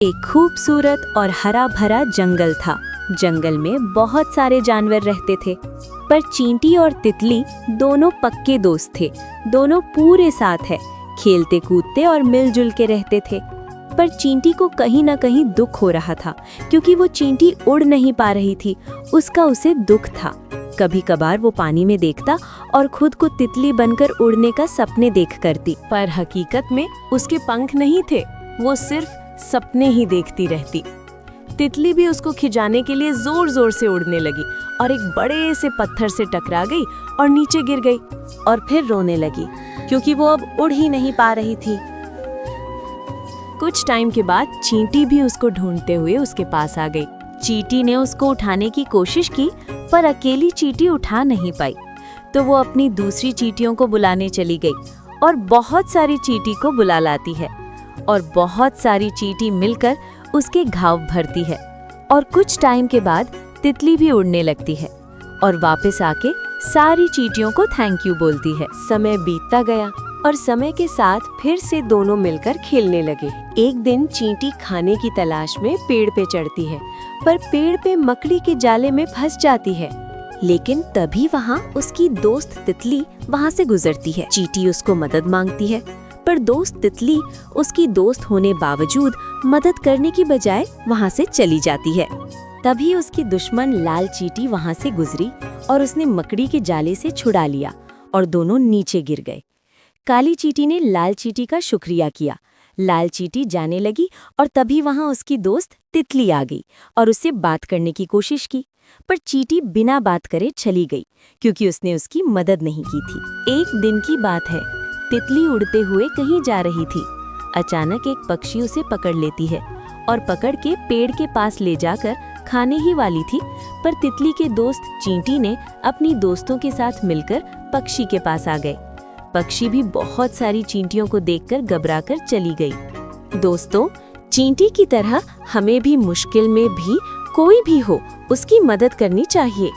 एक खूबसूरत और हरा भरा जंगल था। जंगल में बहुत सारे जानवर रहते थे, पर चींटी और तितली दोनों पक्के दोस्त थे। दोनों पूरे साथ है, खेलते कूदते और मिलजुल के रहते थे। पर चींटी को कहीं ना कहीं दुख हो रहा था, क्योंकि वो चींटी उड़ नहीं पा रही थी। उसका उसे दुख था। कभी कभार वो पानी में देखता और खुद को तितली बनकर उड़ने का सपने देख करती, पर हकीकत में उसके पंख नहीं थे। वो सिर्फ सपने ही देखती रहती। तितली भी उसको खिजाने के लिए जोर जोर से उड़ने लगी और एक बड़े से पत्थर से टकरा गई और नीचे गिर गई और फिर रोने लगी, क्योंकि वो अब उड़ ही नहीं पा रही थी। कुछ टाइम के बाद चींटी भी उसको ढूंढते हुए उसके पास आ गई। चींटी ने उसको उठाने की कोशिश की, पर अकेली चींटी उठा नहीं पाई। तो वो अपनी दूसरी चींटियों को बुलाने चली गई और बहुत सारी चींटी को बुला लाती है, और बहुत सारी चींटी मिलकर उसके घाव भरती है। और कुछ टाइम के बाद तितली भी उड़ने लगती है और वापस आके सारी चींटियों को थैंक यू बोलती है। समय बीतता गया और समय के साथ फिर से दोनों मिलकर खेलने लगे। एक दिन चींटी खाने की तलाश में पेड़ पे चढ़ती है, पर पेड़ पे मकड़ी के जाले में फंस जाती है। लेकिन तभी वहाँ उसकी दोस्त तितली वहाँ से गुजरती है। चींटी उसको मदद मांगती है, पर दोस्त तितली उसकी दोस्त होने बावजूद मदद करने की बजाय वहाँ से चली जाती है। तभी उसकी दुश्मन लाल चींटी वहाँ से गुजरी और उसने मकड़ी के जाले से छुड़ा लिया और दोनों नीचे गिर गए। काली चींटी ने लाल चींटी का शुक्रिया किया। लाल चींटी जाने लगी और तभी वहाँ उसकी दोस्त तितली आ गई और उससे बात करने की कोशिश की, पर चींटी बिना बात करे चली गई, क्योंकि उसने उसकी मदद नहीं की थी। एक दिन की बात है, तितली उड़ते हुए कहीं जा रही थी। अचानक एक पक्षी उसे पकड़ लेती है और पकड़ के पेड़ के पास ले जाकर खाने ही वाली थी, पर तितली के दोस्त चींटी ने अपनी दोस्तों के साथ मिलकर पक्षी के पास आ गए। पक्षी भी बहुत सारी चींटियों को देखकर घबराकर चली गई। दोस्तों, चींटी की तरह हमें भी मुश्किल में भी कोई भी हो, उसकी मदद करनी चाहिए।